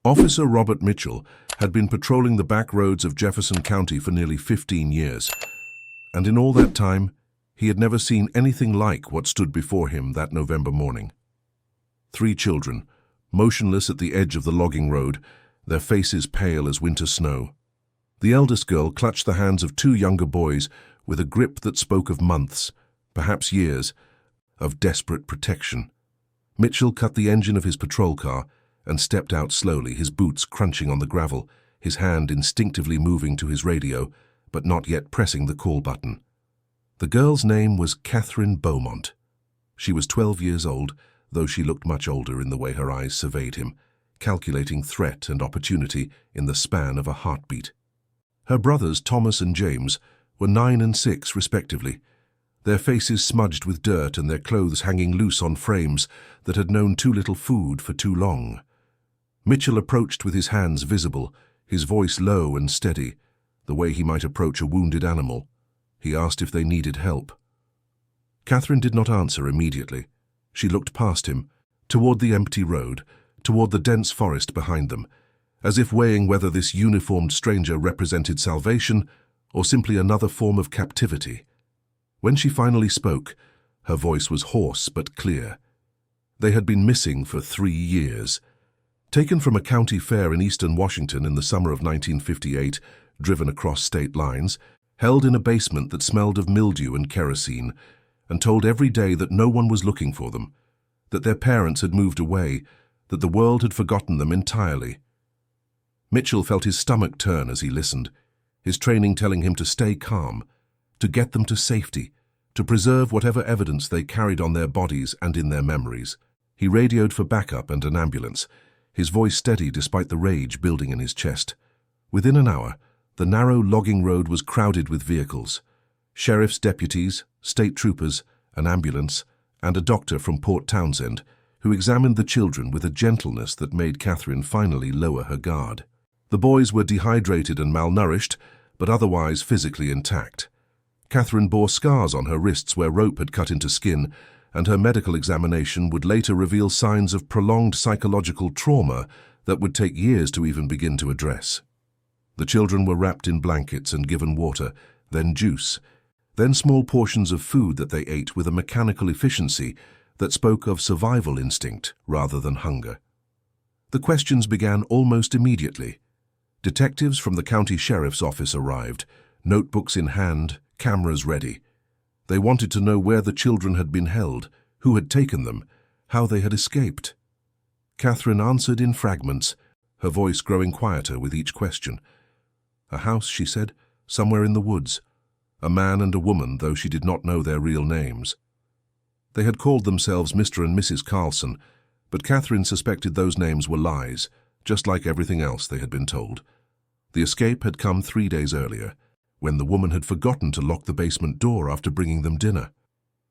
Officer Robert Mitchell had been patrolling the back roads of Jefferson County for nearly 15 years, and in all that time, he had never seen anything like what stood before him that November morning. 3 children, motionless at the edge of the logging road, their faces pale as winter snow. The eldest girl clutched the hands of 2 younger boys with a grip that spoke of months, perhaps years, of desperate protection. Mitchell cut the engine of his patrol car and stepped out slowly, his boots crunching on the gravel, his hand instinctively moving to his radio, but not yet pressing the call button. The girl's name was Catherine Beaumont. She was 12 years old, though she looked much older in the way her eyes surveyed him, calculating threat and opportunity in the span of a heartbeat. Her brothers, Thomas and James, were 9 and 6 respectively, their faces smudged with dirt and their clothes hanging loose on frames that had known too little food for too long. Mitchell approached with his hands visible, his voice low and steady, the way he might approach a wounded animal. He asked if they needed help. Catherine did not answer immediately. She looked past him, toward the empty road, toward the dense forest behind them, as if weighing whether this uniformed stranger represented salvation or simply another form of captivity. When she finally spoke, her voice was hoarse but clear. They had been missing for 3 years. Taken from a county fair in eastern Washington in the summer of 1958, driven across state lines, held in a basement that smelled of mildew and kerosene, and told every day that no one was looking for them, that their parents had moved away, that the world had forgotten them entirely. Mitchell felt his stomach turn as he listened, his training telling him to stay calm, to get them to safety, to preserve whatever evidence they carried on their bodies and in their memories. He radioed for backup and an ambulance, his voice steady despite the rage building in his chest. Within an hour, the narrow logging road was crowded with vehicles. Sheriff's deputies, state troopers, an ambulance, and a doctor from Port Townsend, who examined the children with a gentleness that made Catherine finally lower her guard. The boys were dehydrated and malnourished, but otherwise physically intact. Catherine bore scars on her wrists where rope had cut into skin, and her medical examination would later reveal signs of prolonged psychological trauma that would take years to even begin to address. The children were wrapped in blankets and given water, then juice, then small portions of food that they ate with a mechanical efficiency that spoke of survival instinct rather than hunger. The questions began almost immediately. Detectives from the county sheriff's office arrived, notebooks in hand, cameras ready. They wanted to know where the children had been held, who had taken them, how they had escaped. Catherine answered in fragments, her voice growing quieter with each question. A house, she said, somewhere in the woods. A man and a woman, though she did not know their real names. They had called themselves Mr. and Mrs. Carlson, but Catherine suspected those names were lies, just like everything else they had been told. The escape had come 3 days earlier, when the woman had forgotten to lock the basement door after bringing them dinner.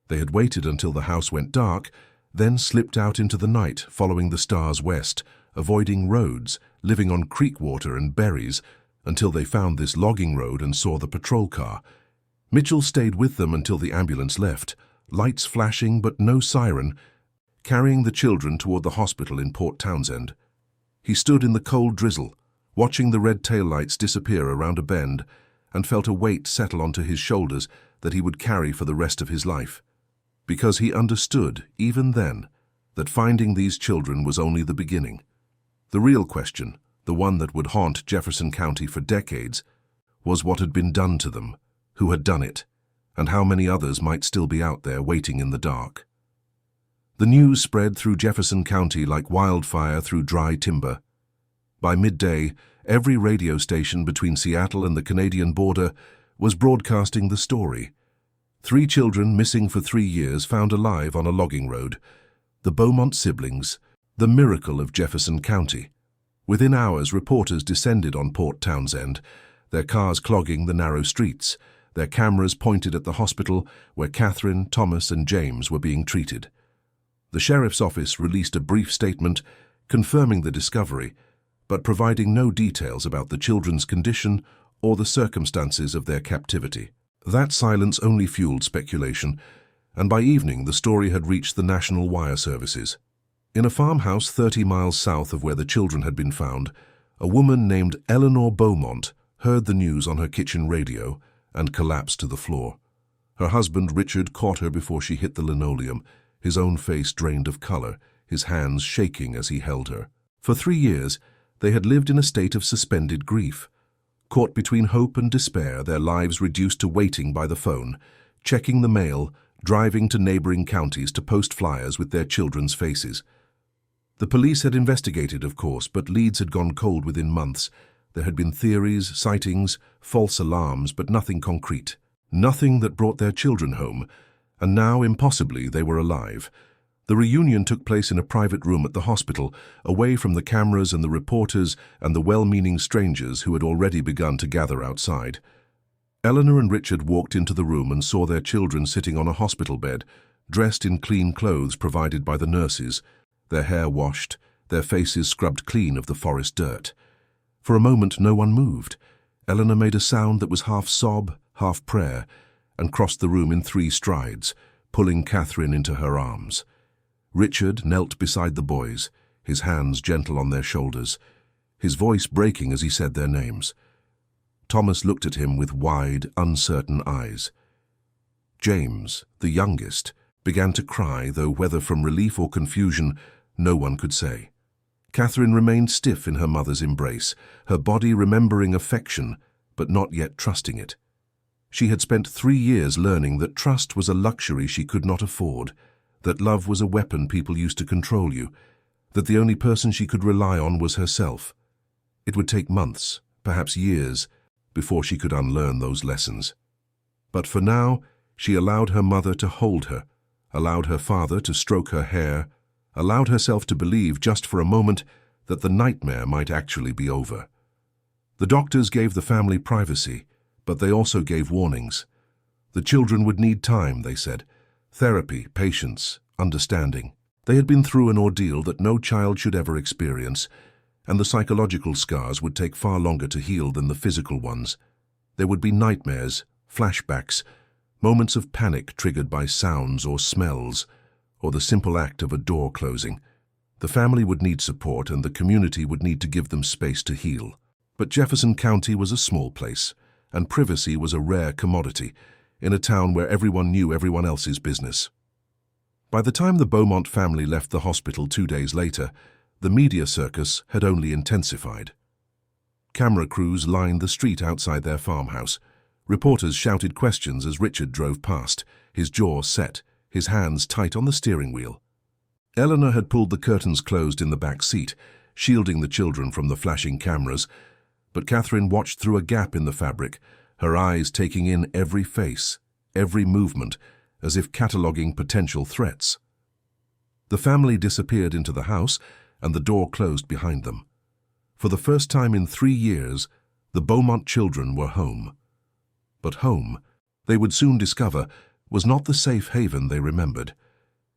They had waited until the house went dark, then slipped out into the night, following the stars west, avoiding roads, living on creek water and berries, until they found this logging road and saw the patrol car. Mitchell stayed with them until the ambulance left, lights flashing but no siren, carrying the children toward the hospital in Port Townsend. He stood in the cold drizzle, watching the red taillights disappear around a bend, and felt a weight settle onto his shoulders that he would carry for the rest of his life. Because he understood, even then, that finding these children was only the beginning. The real question, the one that would haunt Jefferson County for decades, was what had been done to them, who had done it, and how many others might still be out there waiting in the dark. The news spread through Jefferson County like wildfire through dry timber. By midday, every radio station between Seattle and the Canadian border was broadcasting the story. 3 children missing for 3 years found alive on a logging road. The Beaumont siblings, the miracle of Jefferson County. Within hours, reporters descended on Port Townsend, their cars clogging the narrow streets, their cameras pointed at the hospital where Catherine, Thomas, and James were being treated. The sheriff's office released a brief statement confirming the discovery, but providing no details about the children's condition or the circumstances of their captivity. That silence only fueled speculation, and by evening the story had reached the national wire services. In a farmhouse 30 miles south of where the children had been found, a woman named Eleanor Beaumont heard the news on her kitchen radio and collapsed to the floor. Her husband, Richard, caught her before she hit the linoleum, his own face drained of color, his hands shaking as he held her. For 3 years, they had lived in a state of suspended grief. Caught between hope and despair, their lives reduced to waiting by the phone, checking the mail, driving to neighboring counties to post flyers with their children's faces. The police had investigated, of course, but leads had gone cold within months. There had been theories, sightings, false alarms, but nothing concrete. Nothing that brought their children home, and now, impossibly, they were alive. The reunion took place in a private room at the hospital, away from the cameras and the reporters and the well-meaning strangers who had already begun to gather outside. Eleanor and Richard walked into the room and saw their children sitting on a hospital bed, dressed in clean clothes provided by the nurses, their hair washed, their faces scrubbed clean of the forest dirt. For a moment no one moved. Eleanor made a sound that was half sob, half prayer, and crossed the room in 3 strides, pulling Catherine into her arms. Richard knelt beside the boys, his hands gentle on their shoulders, his voice breaking as he said their names. Thomas looked at him with wide, uncertain eyes. James, the youngest, began to cry, though whether from relief or confusion, no one could say. Catherine remained stiff in her mother's embrace, her body remembering affection, but not yet trusting it. She had spent 3 years learning that trust was a luxury she could not afford, that love was a weapon people used to control you, that the only person she could rely on was herself. It would take months, perhaps years, before she could unlearn those lessons. But for now, she allowed her mother to hold her, allowed her father to stroke her hair, allowed herself to believe just for a moment that the nightmare might actually be over. The doctors gave the family privacy, but they also gave warnings. The children would need time, they said. Therapy, patience, understanding. They had been through an ordeal that no child should ever experience, and the psychological scars would take far longer to heal than the physical ones. There would be nightmares, flashbacks, moments of panic triggered by sounds or smells, or the simple act of a door closing. The family would need support, and the community would need to give them space to heal. But Jefferson County was a small place, and privacy was a rare commodity, in a town where everyone knew everyone else's business. By the time the Beaumont family left the hospital 2 days later, the media circus had only intensified. Camera crews lined the street outside their farmhouse. Reporters shouted questions as Richard drove past, his jaw set, his hands tight on the steering wheel. Eleanor had pulled the curtains closed in the back seat, shielding the children from the flashing cameras, but Catherine watched through a gap in the fabric, her eyes taking in every face, every movement, as if cataloguing potential threats. The family disappeared into the house, and the door closed behind them. For the first time in 3 years, the Beaumont children were home. But home, they would soon discover, was not the safe haven they remembered.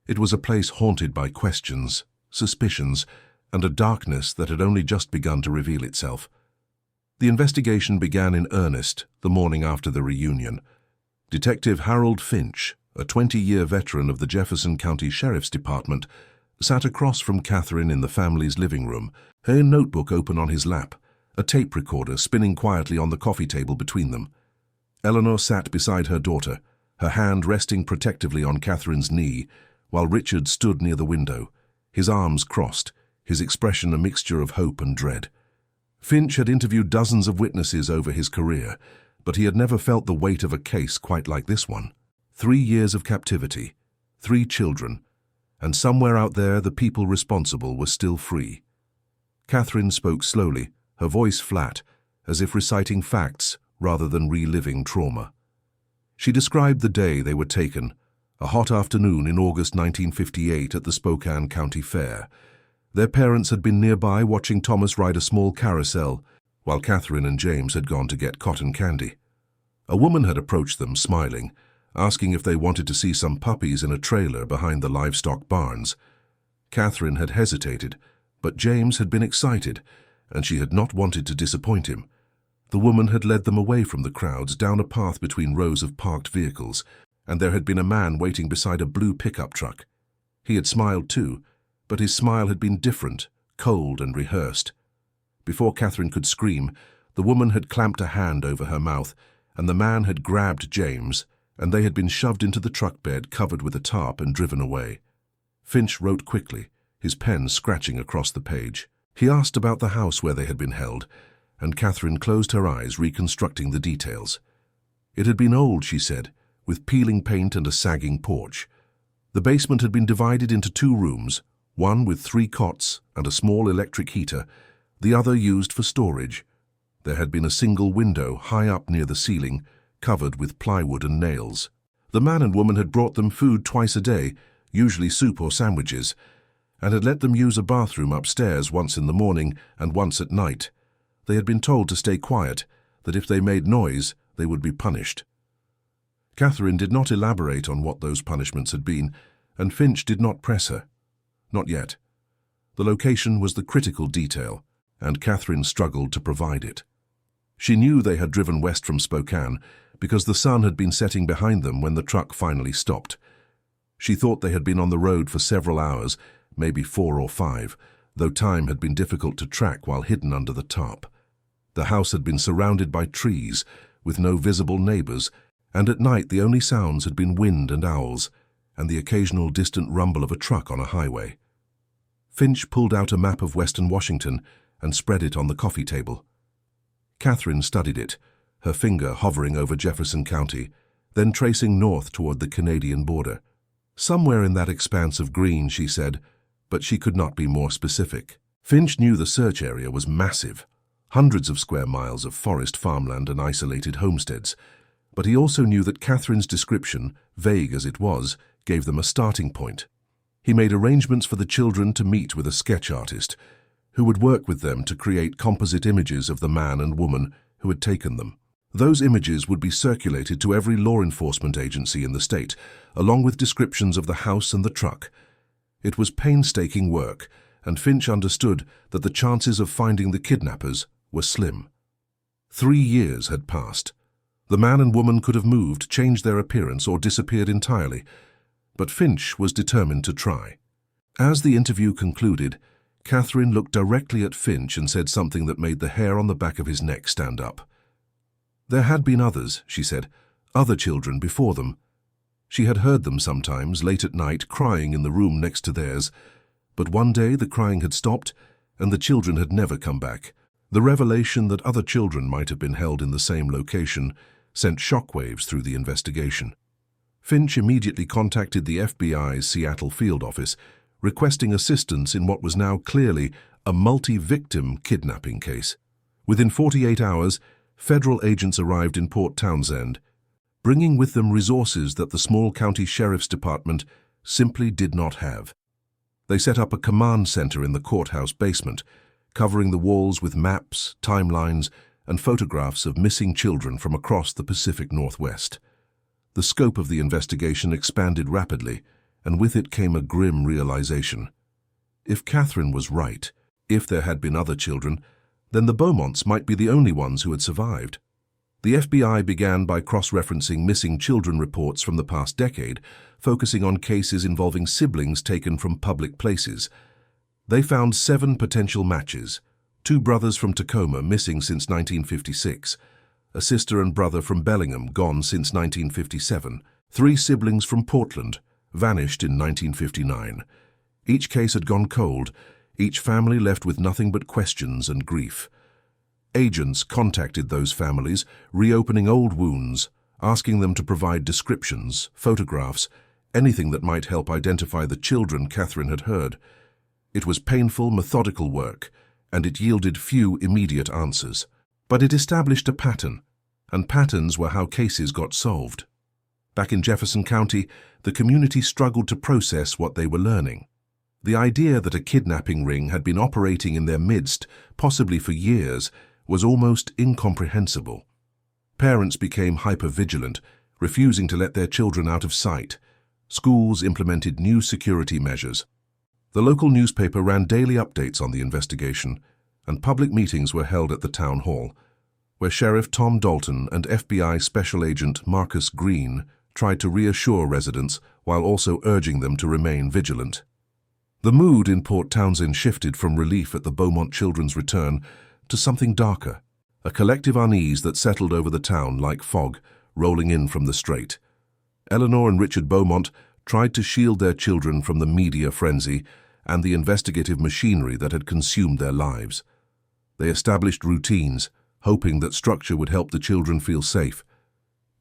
It was a place haunted by questions, suspicions, and a darkness that had only just begun to reveal itself. The investigation began in earnest the morning after the reunion. Detective Harold Finch, a 20-year veteran of the Jefferson County Sheriff's Department, sat across from Catherine in the family's living room, her notebook open on his lap, a tape recorder spinning quietly on the coffee table between them. Eleanor sat beside her daughter, her hand resting protectively on Catherine's knee, while Richard stood near the window, his arms crossed, his expression a mixture of hope and dread. Finch had interviewed dozens of witnesses over his career, but he had never felt the weight of a case quite like this one. 3 years of captivity, 3 children, and somewhere out there the people responsible were still free. Catherine spoke slowly, her voice flat, as if reciting facts rather than reliving trauma. She described the day they were taken, a hot afternoon in August 1958 at the Spokane County Fair. Their parents had been nearby watching Thomas ride a small carousel, while Catherine and James had gone to get cotton candy. A woman had approached them, smiling, asking if they wanted to see some puppies in a trailer behind the livestock barns. Catherine had hesitated, but James had been excited, and she had not wanted to disappoint him. The woman had led them away from the crowds down a path between rows of parked vehicles, and there had been a man waiting beside a blue pickup truck. He had smiled too, But his smile had been different, cold and rehearsed. Before Catherine could scream, the woman had clamped a hand over her mouth, and the man had grabbed James, and they had been shoved into the truck bed covered with a tarp and driven away. Finch wrote quickly, his pen scratching across the page. He asked about the house where they had been held, and Catherine closed her eyes, reconstructing the details. It had been old, she said, with peeling paint and a sagging porch. The basement had been divided into 2 rooms, one with 3 cots and a small electric heater, the other used for storage. There had been a single window high up near the ceiling, covered with plywood and nails. The man and woman had brought them food twice a day, usually soup or sandwiches, and had let them use a bathroom upstairs once in the morning and once at night. They had been told to stay quiet, that if they made noise, they would be punished. Catherine did not elaborate on what those punishments had been, and Finch did not press her. Not yet. The location was the critical detail, and Catherine struggled to provide it. She knew they had driven west from Spokane because the sun had been setting behind them when the truck finally stopped. She thought they had been on the road for several hours, maybe 4 or 5, though time had been difficult to track while hidden under the tarp. The house had been surrounded by trees, with no visible neighbors, and at night the only sounds had been wind and owls, and the occasional distant rumble of a truck on a highway. Finch pulled out a map of western Washington and spread it on the coffee table. Catherine studied it, her finger hovering over Jefferson County, then tracing north toward the Canadian border. Somewhere in that expanse of green, she said, but she could not be more specific. Finch knew the search area was massive, hundreds of square miles of forest farmland and isolated homesteads, but he also knew that Catherine's description, vague as it was, gave them a starting point. He made arrangements for the children to meet with a sketch artist, who would work with them to create composite images of the man and woman who had taken them. Those images would be circulated to every law enforcement agency in the state, along with descriptions of the house and the truck. It was painstaking work, and Finch understood that the chances of finding the kidnappers were slim. 3 years had passed. The man and woman could have moved, changed their appearance, or disappeared entirely, but Finch was determined to try. As the interview concluded, Catherine looked directly at Finch and said something that made the hair on the back of his neck stand up. There had been others, she said, other children before them. She had heard them sometimes, late at night, crying in the room next to theirs, but one day the crying had stopped and the children had never come back. The revelation that other children might have been held in the same location sent shockwaves through the investigation. Finch immediately contacted the FBI's Seattle field office, requesting assistance in what was now clearly a multi-victim kidnapping case. Within 48 hours, federal agents arrived in Port Townsend, bringing with them resources that the small county sheriff's department simply did not have. They set up a command center in the courthouse basement, covering the walls with maps, timelines, and photographs of missing children from across the Pacific Northwest. The scope of the investigation expanded rapidly, and with it came a grim realization. If Catherine was right, if there had been other children, then the Beaumonts might be the only ones who had survived. The FBI began by cross-referencing missing children reports from the past decade, focusing on cases involving siblings taken from public places. They found 7 potential matches: 2 brothers from Tacoma missing since 1956, a sister and brother from Bellingham gone since 1957, 3 siblings from Portland vanished in 1959. Each case had gone cold, each family left with nothing but questions and grief. Agents contacted those families, reopening old wounds, asking them to provide descriptions, photographs, anything that might help identify the children Catherine had heard. It was painful, methodical work, and it yielded few immediate answers. But it established a pattern, and patterns were how cases got solved. Back in Jefferson County, the community struggled to process what they were learning. The idea that a kidnapping ring had been operating in their midst, possibly for years, was almost incomprehensible. Parents became hyper-vigilant, refusing to let their children out of sight. Schools implemented new security measures. The local newspaper ran daily updates on the investigation, and public meetings were held at the town hall, where Sheriff Tom Dalton and FBI Special Agent Marcus Green tried to reassure residents while also urging them to remain vigilant. The mood in Port Townsend shifted from relief at the Beaumont children's return to something darker, a collective unease that settled over the town like fog rolling in from the strait. Eleanor and Richard Beaumont tried to shield their children from the media frenzy and the investigative machinery that had consumed their lives. They established routines, hoping that structure would help the children feel safe.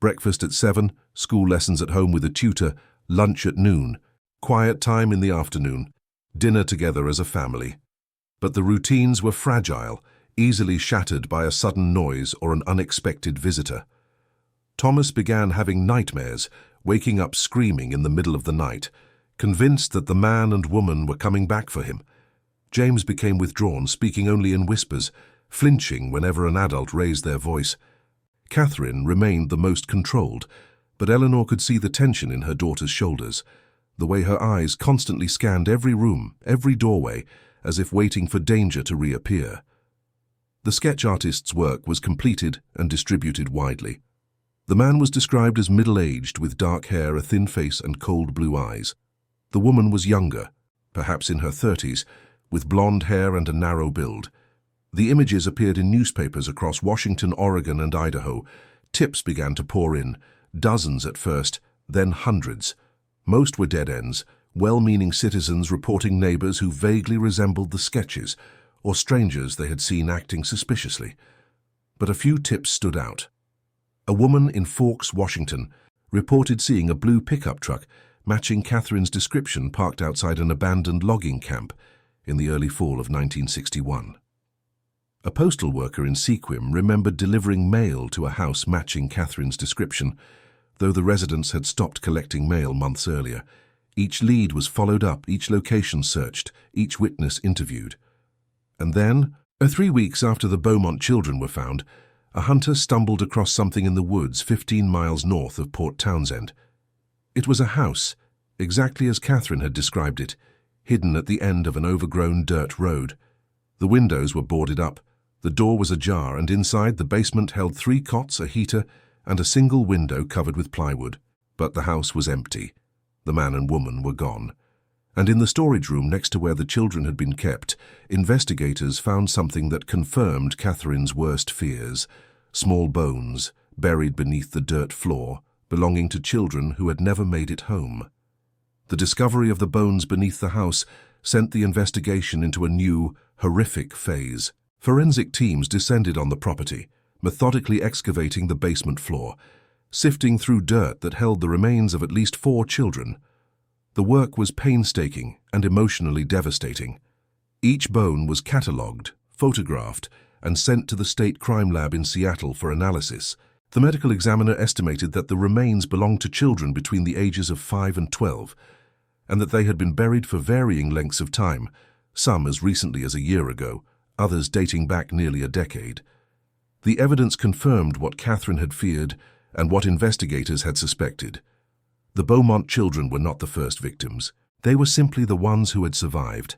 Breakfast at 7, school lessons at home with a tutor, lunch at noon, quiet time in the afternoon, dinner together as a family. But the routines were fragile, easily shattered by a sudden noise or an unexpected visitor. Thomas began having nightmares, waking up screaming in the middle of the night, convinced that the man and woman were coming back for him. James became withdrawn, speaking only in whispers, flinching whenever an adult raised their voice. Catherine remained the most controlled, but Eleanor could see the tension in her daughter's shoulders, the way her eyes constantly scanned every room, every doorway, as if waiting for danger to reappear. The sketch artist's work was completed and distributed widely. The man was described as middle-aged, with dark hair, a thin face, and cold blue eyes. The woman was younger, perhaps in her 30s, with blonde hair and a narrow build. The images appeared in newspapers across Washington, Oregon, and Idaho. Tips began to pour in, dozens at first, then hundreds. Most were dead ends, well-meaning citizens reporting neighbors who vaguely resembled the sketches, or strangers they had seen acting suspiciously. But a few tips stood out. A woman in Forks, Washington, reported seeing a blue pickup truck matching Catherine's description parked outside an abandoned logging camp in the early fall of 1961. A postal worker in Sequim remembered delivering mail to a house matching Catherine's description, though the residents had stopped collecting mail months earlier. Each lead was followed up, each location searched, each witness interviewed. And then, 3 weeks after the Beaumont children were found, a hunter stumbled across something in the woods 15 miles north of Port Townsend. It was a house, exactly as Catherine had described it, hidden at the end of an overgrown dirt road. The windows were boarded up, the door was ajar, and inside the basement held 3 cots, a heater, and a single window covered with plywood. But the house was empty. The man and woman were gone. And in the storage room next to where the children had been kept, investigators found something that confirmed Catherine's worst fears: small bones buried beneath the dirt floor, belonging to children who had never made it home. The discovery of the bones beneath the house sent the investigation into a new, horrific phase. Forensic teams descended on the property, methodically excavating the basement floor, sifting through dirt that held the remains of at least 4 children. The work was painstaking and emotionally devastating. Each bone was catalogued, photographed, and sent to the state crime lab in Seattle for analysis. The medical examiner estimated that the remains belonged to children between the ages of 5 and 12, and that they had been buried for varying lengths of time, some as recently as a year ago, others dating back nearly a decade. The evidence confirmed what Catherine had feared and what investigators had suspected. The Beaumont children were not the first victims. They were simply the ones who had survived.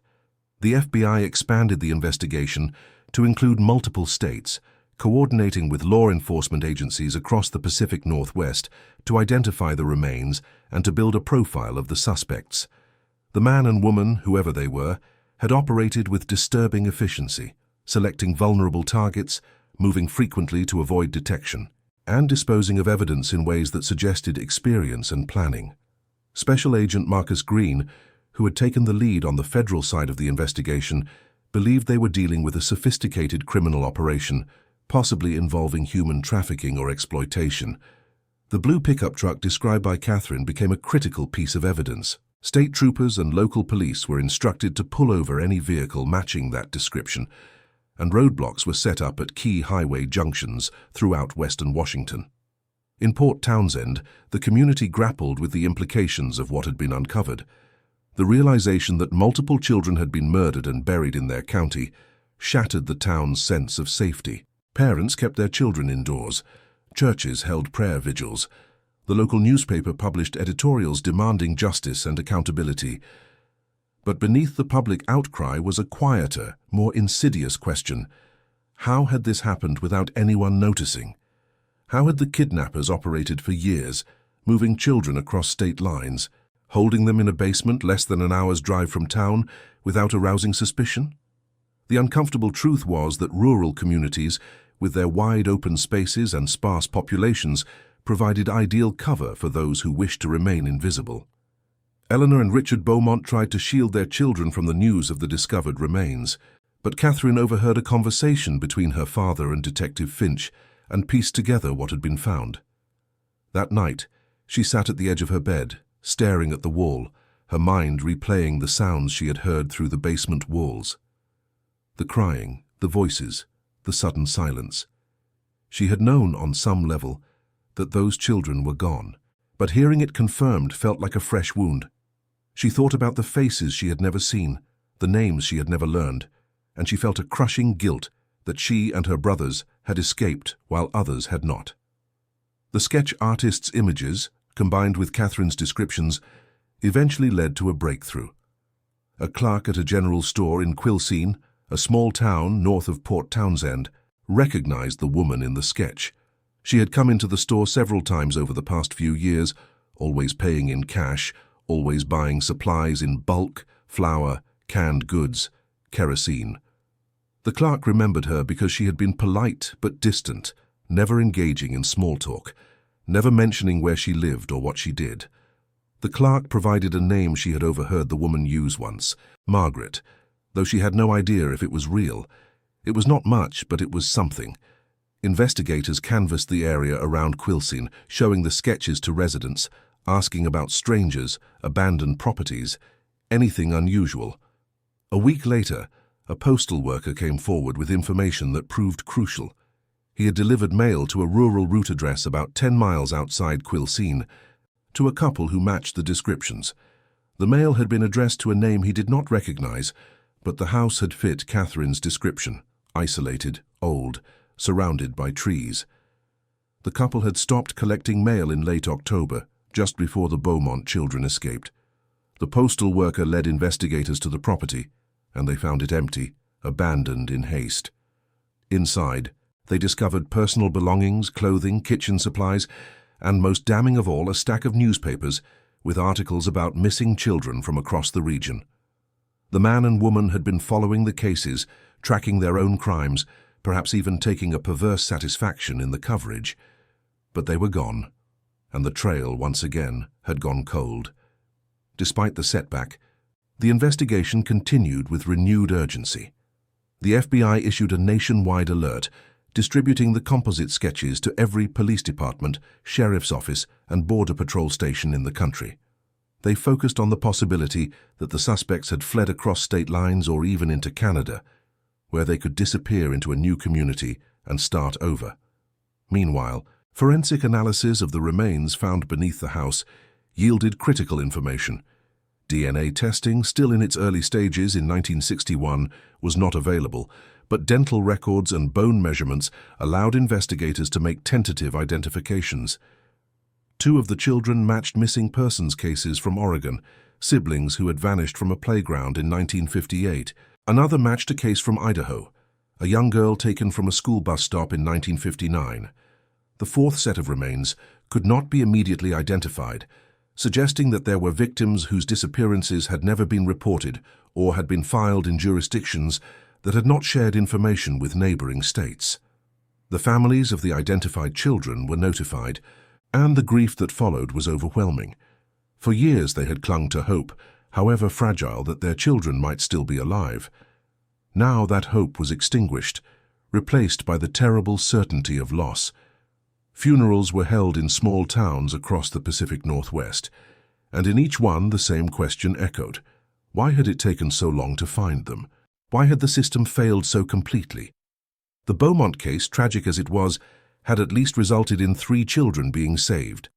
The FBI expanded the investigation to include multiple states, coordinating with law enforcement agencies across the Pacific Northwest to identify the remains and to build a profile of the suspects. The man and woman, whoever they were, had operated with disturbing efficiency, selecting vulnerable targets, moving frequently to avoid detection, and disposing of evidence in ways that suggested experience and planning. Special Agent Marcus Green, who had taken the lead on the federal side of the investigation, believed they were dealing with a sophisticated criminal operation, possibly involving human trafficking or exploitation. The blue pickup truck described by Catherine became a critical piece of evidence. State troopers and local police were instructed to pull over any vehicle matching that description, and roadblocks were set up at key highway junctions throughout western Washington. In Port Townsend, the community grappled with the implications of what had been uncovered. The realization that multiple children had been murdered and buried in their county shattered the town's sense of safety. Parents kept their children indoors. Churches held prayer vigils. The local newspaper published editorials demanding justice and accountability. But beneath the public outcry was a quieter, more insidious question. How had this happened without anyone noticing? How had the kidnappers operated for years, moving children across state lines, holding them in a basement less than an hour's drive from town without arousing suspicion? The uncomfortable truth was that rural communities, with their wide open spaces and sparse populations, provided ideal cover for those who wished to remain invisible. Eleanor and Richard Beaumont tried to shield their children from the news of the discovered remains, but Catherine overheard a conversation between her father and Detective Finch and pieced together what had been found. That night, she sat at the edge of her bed, staring at the wall, her mind replaying the sounds she had heard through the basement walls. The crying, the voices, the sudden silence. She had known on some level that those children were gone, but hearing it confirmed felt like a fresh wound. She thought about the faces she had never seen, the names she had never learned, and she felt a crushing guilt that she and her brothers had escaped while others had not. The sketch artist's images, combined with Catherine's descriptions, eventually led to a breakthrough. A clerk at a general store in Quilcene, a small town north of Port Townsend, recognized the woman in the sketch. She had come into the store several times over the past few years, always paying in cash, always buying supplies in bulk, flour, canned goods, kerosene. The clerk remembered her because she had been polite but distant, never engaging in small talk, never mentioning where she lived or what she did. The clerk provided a name she had overheard the woman use once, Margaret, though she had no idea if it was real. It was not much, but it was something. Investigators canvassed the area around Quilcene, showing the sketches to residents, asking about strangers, abandoned properties, anything unusual. A week later, a postal worker came forward with information that proved crucial. He had delivered mail to a rural route address about 10 miles outside Quilcene, to a couple who matched the descriptions. The mail had been addressed to a name he did not recognize, but the house had fit Catherine's description, isolated, old, surrounded by trees. The couple had stopped collecting mail in late October, just before the Beaumont children escaped. The postal worker led investigators to the property, and they found it empty, abandoned in haste. Inside, they discovered personal belongings, clothing, kitchen supplies, and most damning of all, a stack of newspapers with articles about missing children from across the region. The man and woman had been following the cases, tracking their own crimes, perhaps even taking a perverse satisfaction in the coverage. But they were gone, and the trail, once again, had gone cold. Despite the setback, the investigation continued with renewed urgency. The FBI issued a nationwide alert, distributing the composite sketches to every police department, sheriff's office, and border patrol station in the country. They focused on the possibility that the suspects had fled across state lines or even into Canada, where they could disappear into a new community and start over. Meanwhile, forensic analysis of the remains found beneath the house yielded critical information. DNA testing, still in its early stages in 1961, was not available, but dental records and bone measurements allowed investigators to make tentative identifications. 2 of the children matched missing persons cases from Oregon, siblings who had vanished from a playground in 1958. Another matched a case from Idaho, a young girl taken from a school bus stop in 1959. The 4th set of remains could not be immediately identified, suggesting that there were victims whose disappearances had never been reported or had been filed in jurisdictions that had not shared information with neighboring states. The families of the identified children were notified, and the grief that followed was overwhelming. For years they had clung to hope, however fragile, that their children might still be alive. Now that hope was extinguished, replaced by the terrible certainty of loss. Funerals were held in small towns across the Pacific Northwest, and in each one the same question echoed. Why had it taken so long to find them? Why had the system failed so completely? The Beaumont case, tragic as it was, had at least resulted in 3 children being saved.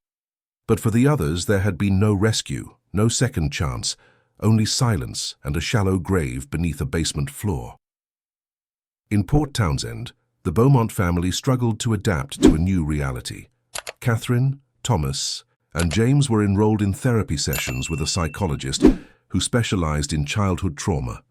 But for the others there had been no rescue, no second chance, only silence and a shallow grave beneath a basement floor. In Port Townsend, the Beaumont family struggled to adapt to a new reality. Catherine, Thomas, and James were enrolled in therapy sessions with a psychologist who specialized in childhood trauma.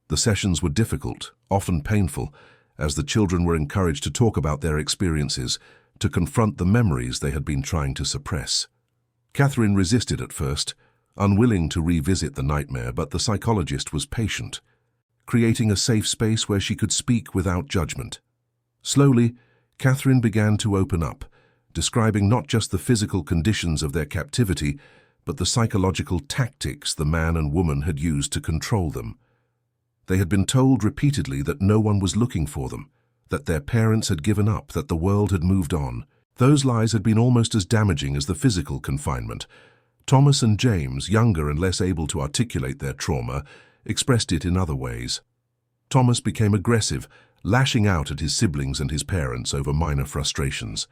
The sessions were difficult, often painful, as the children were encouraged to talk about their experiences, to confront the memories they had been trying to suppress. Catherine resisted at first, unwilling to revisit the nightmare, but the psychologist was patient, creating a safe space where she could speak without judgment. Slowly, Catherine began to open up, describing not just the physical conditions of their captivity, but the psychological tactics the man and woman had used to control them. They had been told repeatedly that no one was looking for them, that their parents had given up, that the world had moved on. Those lies had been almost as damaging as the physical confinement. Thomas and James, younger and less able to articulate their trauma, expressed it in other ways. Thomas became aggressive, lashing out at his siblings and his parents over minor frustrations.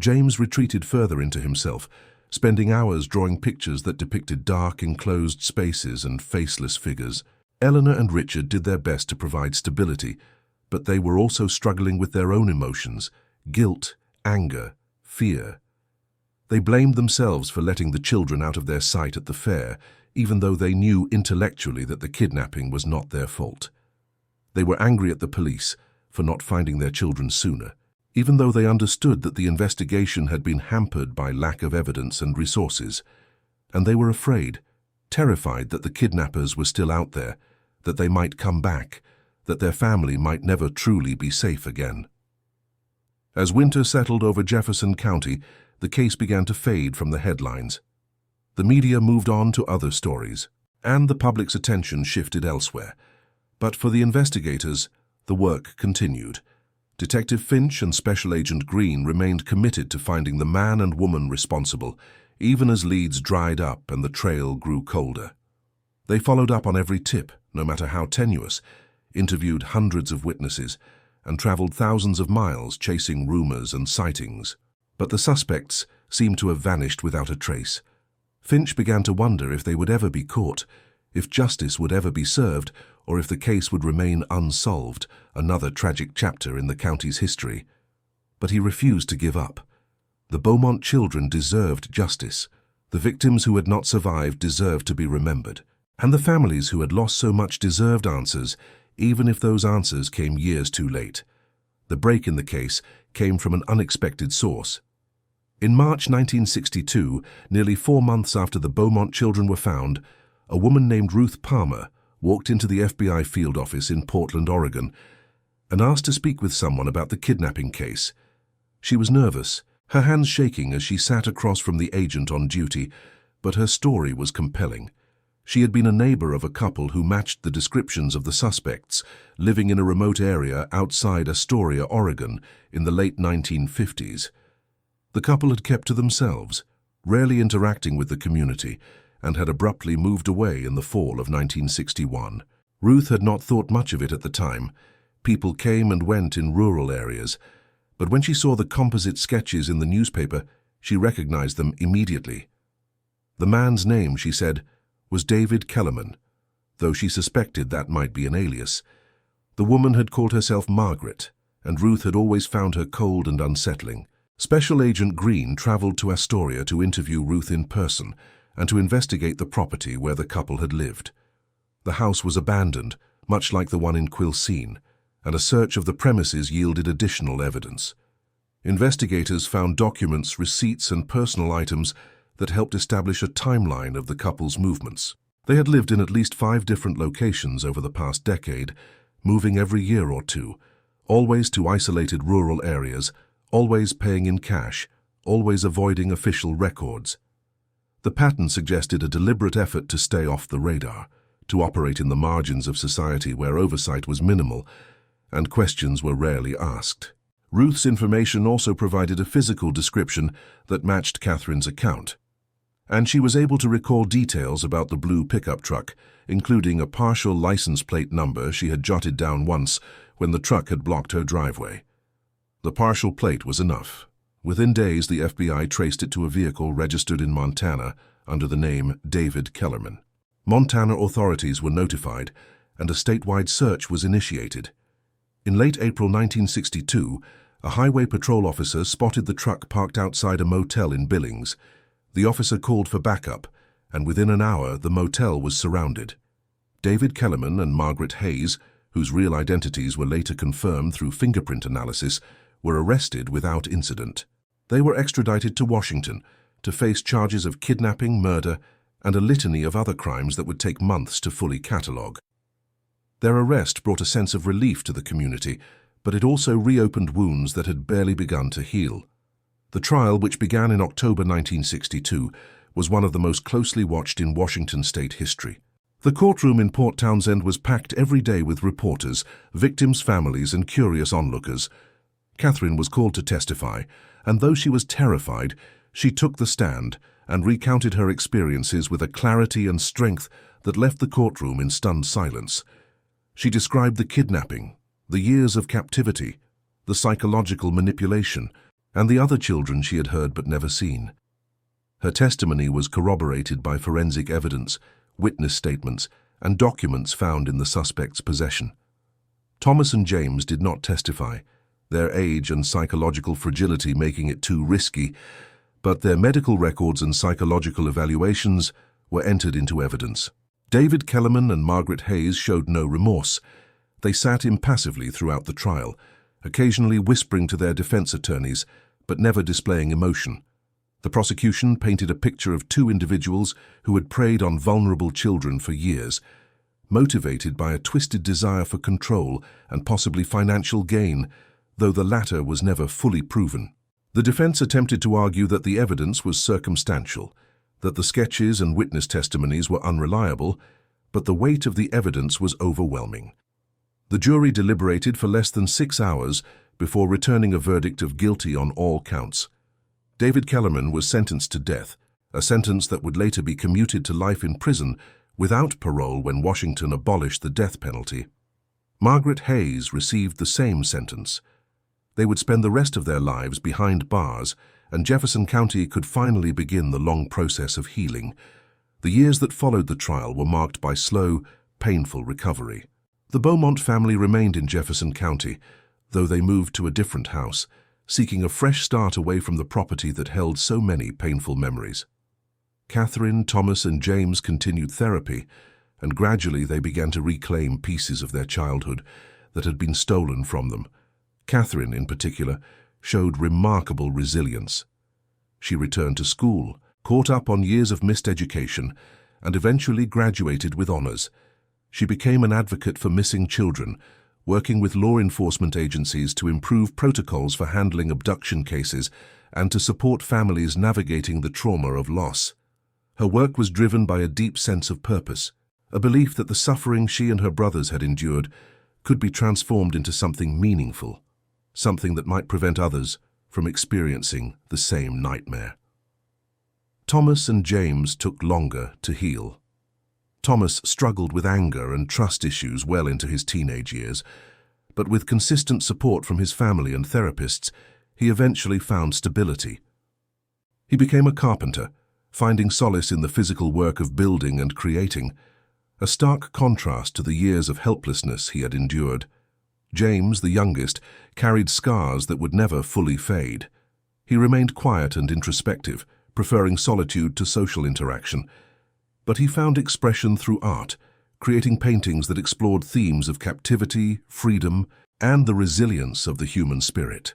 James retreated further into himself, spending hours drawing pictures that depicted dark, enclosed spaces and faceless figures. Eleanor and Richard did their best to provide stability, but they were also struggling with their own emotions: guilt, anger, fear. They blamed themselves for letting the children out of their sight at the fair, even though they knew intellectually that the kidnapping was not their fault. They were angry at the police for not finding their children sooner, even though they understood that the investigation had been hampered by lack of evidence and resources. And they were afraid, terrified that the kidnappers were still out there, that they might come back, that their family might never truly be safe again. As winter settled over Jefferson County, the case began to fade from the headlines. The media moved on to other stories, and the public's attention shifted elsewhere. But for the investigators, the work continued. Detective Finch and Special Agent Green remained committed to finding the man and woman responsible, even as leads dried up and the trail grew colder. They followed up on every tip, no matter how tenuous, interviewed hundreds of witnesses, and traveled thousands of miles chasing rumors and sightings. But the suspects seemed to have vanished without a trace. Finch began to wonder if they would ever be caught, if justice would ever be served, or if the case would remain unsolved, another tragic chapter in the county's history. But he refused to give up. The Beaumont children deserved justice. The victims who had not survived deserved to be remembered. And the families who had lost so much deserved answers, even if those answers came years too late. The break in the case came from an unexpected source. In March 1962, nearly 4 months after the Beaumont children were found, a woman named Ruth Palmer walked into the FBI field office in Portland, Oregon, and asked to speak with someone about the kidnapping case. She was nervous, her hands shaking as she sat across from the agent on duty, but her story was compelling. She had been a neighbor of a couple who matched the descriptions of the suspects, living in a remote area outside Astoria, Oregon, in the late 1950s. The couple had kept to themselves, rarely interacting with the community, and had abruptly moved away in the fall of 1961. Ruth had not thought much of it at the time. People came and went in rural areas, but when she saw the composite sketches in the newspaper, she recognized them immediately. The man's name, she said, was David Kellerman, though she suspected that might be an alias. The woman had called herself Margaret, and Ruth had always found her cold and unsettling. Special Agent Green traveled to Astoria to interview Ruth in person and to investigate the property where the couple had lived. The house was abandoned, much like the one in Quilcene, and a search of the premises yielded additional evidence. Investigators found documents, receipts, and personal items that helped establish a timeline of the couple's movements. They had lived in at least 5 different locations over the past decade, moving every year or two, always to isolated rural areas, always paying in cash, always avoiding official records. The pattern suggested a deliberate effort to stay off the radar, to operate in the margins of society where oversight was minimal and questions were rarely asked. Ruth's information also provided a physical description that matched Catherine's account, and she was able to recall details about the blue pickup truck, including a partial license plate number she had jotted down once when the truck had blocked her driveway. The partial plate was enough. Within days, the FBI traced it to a vehicle registered in Montana under the name David Kellerman. Montana authorities were notified, and a statewide search was initiated. In late April 1962, a highway patrol officer spotted the truck parked outside a motel in Billings. The officer called for backup, and within an hour, the motel was surrounded. David Kellerman and Margaret Hayes, whose real identities were later confirmed through fingerprint analysis, were arrested without incident. They were extradited to Washington to face charges of kidnapping, murder, and a litany of other crimes that would take months to fully catalogue. Their arrest brought a sense of relief to the community, but it also reopened wounds that had barely begun to heal. The trial, which began in October 1962, was one of the most closely watched in Washington state history. The courtroom in Port Townsend was packed every day with reporters, victims' families, and curious onlookers. Catherine was called to testify, and though she was terrified, she took the stand and recounted her experiences with a clarity and strength that left the courtroom in stunned silence. She described the kidnapping, the years of captivity, the psychological manipulation, and the other children she had heard but never seen. Her testimony was corroborated by forensic evidence, witness statements, and documents found in the suspect's possession. Thomas and James did not testify, their age and psychological fragility making it too risky, but their medical records and psychological evaluations were entered into evidence. David Kellerman and Margaret Hayes showed no remorse. They sat impassively throughout the trial, occasionally whispering to their defense attorneys, but never displaying emotion. The prosecution painted a picture of two individuals who had preyed on vulnerable children for years, motivated by a twisted desire for control and possibly financial gain, though the latter was never fully proven. The defense attempted to argue that the evidence was circumstantial, that the sketches and witness testimonies were unreliable, but the weight of the evidence was overwhelming. The jury deliberated for less than 6 hours before returning a verdict of guilty on all counts. David Kellerman was sentenced to death, a sentence that would later be commuted to life in prison without parole when Washington abolished the death penalty. Margaret Hayes received the same sentence. They would spend the rest of their lives behind bars, and Jefferson County could finally begin the long process of healing. The years that followed the trial were marked by slow, painful recovery. The Beaumont family remained in Jefferson County, though they moved to a different house, seeking a fresh start away from the property that held so many painful memories. Catherine, Thomas, and James continued therapy, and gradually they began to reclaim pieces of their childhood that had been stolen from them. Catherine, in particular, showed remarkable resilience. She returned to school, caught up on years of missed education, and eventually graduated with honors. She became an advocate for missing children, working with law enforcement agencies to improve protocols for handling abduction cases and to support families navigating the trauma of loss. Her work was driven by a deep sense of purpose, a belief that the suffering she and her brothers had endured could be transformed into something meaningful, something that might prevent others from experiencing the same nightmare. Thomas and James took longer to heal. Thomas struggled with anger and trust issues well into his teenage years, but with consistent support from his family and therapists, he eventually found stability. He became a carpenter, finding solace in the physical work of building and creating, a stark contrast to the years of helplessness he had endured. James, the youngest, carried scars that would never fully fade. He remained quiet and introspective, preferring solitude to social interaction. But he found expression through art, creating paintings that explored themes of captivity, freedom, and the resilience of the human spirit.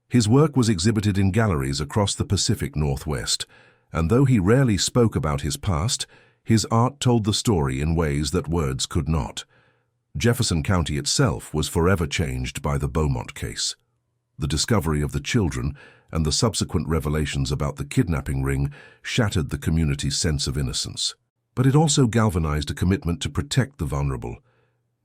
His work was exhibited in galleries across the Pacific Northwest, and though he rarely spoke about his past, his art told the story in ways that words could not. Jefferson County itself was forever changed by the Beaumont case. The discovery of the children and the subsequent revelations about the kidnapping ring shattered the community's sense of innocence. But it also galvanized a commitment to protect the vulnerable.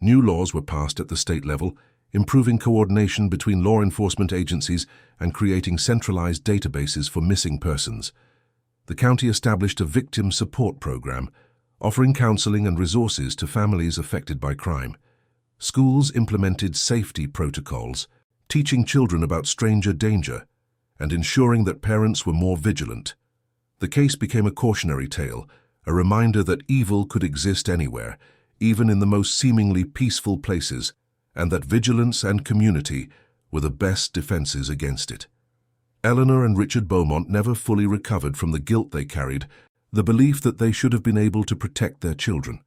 New laws were passed at the state level, improving coordination between law enforcement agencies and creating centralized databases for missing persons. The county established a victim support program, offering counseling and resources to families affected by crime. Schools implemented safety protocols, teaching children about stranger danger and ensuring that parents were more vigilant. The case became a cautionary tale, a reminder that evil could exist anywhere, even in the most seemingly peaceful places, and that vigilance and community were the best defenses against it. Eleanor and Richard Beaumont never fully recovered from the guilt they carried, the belief that they should have been able to protect their children.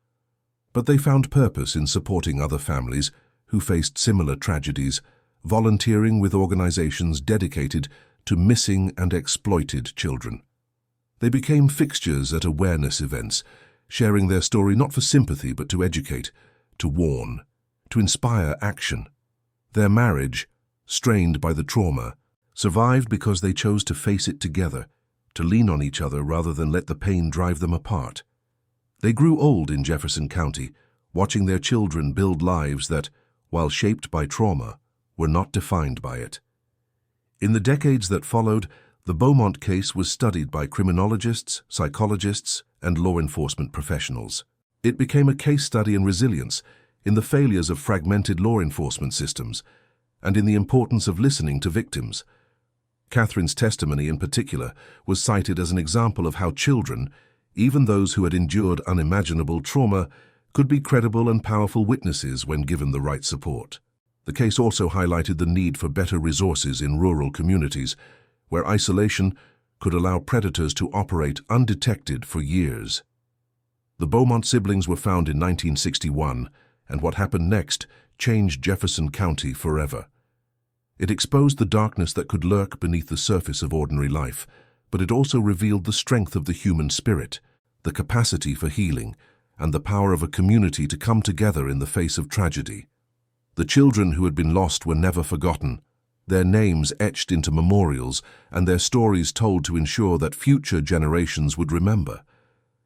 But they found purpose in supporting other families who faced similar tragedies, volunteering with organizations dedicated to missing and exploited children. They became fixtures at awareness events, sharing their story not for sympathy but to educate, to warn, to inspire action. Their marriage, strained by the trauma, survived because they chose to face it together, to lean on each other rather than let the pain drive them apart. They grew old in Jefferson County, watching their children build lives that, while shaped by trauma, were not defined by it. In the decades that followed, the Beaumont case was studied by criminologists, psychologists, and law enforcement professionals. It became a case study in resilience, in the failures of fragmented law enforcement systems, and in the importance of listening to victims. Catherine's testimony in particular was cited as an example of how children, even those who had endured unimaginable trauma, could be credible and powerful witnesses when given the right support. The case also highlighted the need for better resources in rural communities, where isolation could allow predators to operate undetected for years. The Beaumont siblings were found in 1961, and what happened next changed Jefferson County forever. It exposed the darkness that could lurk beneath the surface of ordinary life, but it also revealed the strength of the human spirit, the capacity for healing, and the power of a community to come together in the face of tragedy. The children who had been lost were never forgotten, their names etched into memorials and their stories told to ensure that future generations would remember.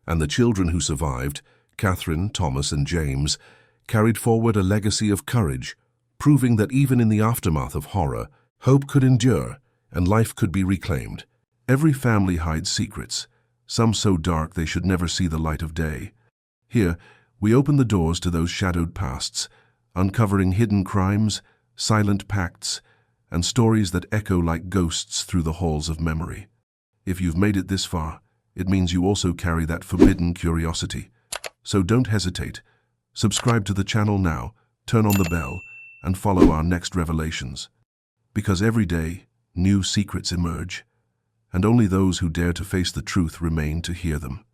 And the children who survived, Catherine, Thomas, and James, carried forward a legacy of courage, proving that even in the aftermath of horror, hope could endure and life could be reclaimed. Every family hides secrets, some so dark they should never see the light of day. Here, we open the doors to those shadowed pasts, uncovering hidden crimes, silent pacts, and stories that echo like ghosts through the halls of memory. If you've made it this far, it means you also carry that forbidden curiosity. So don't hesitate. Subscribe to the channel now, turn on the bell, and follow our next revelations. Because every day, new secrets emerge, and only those who dare to face the truth remain to hear them.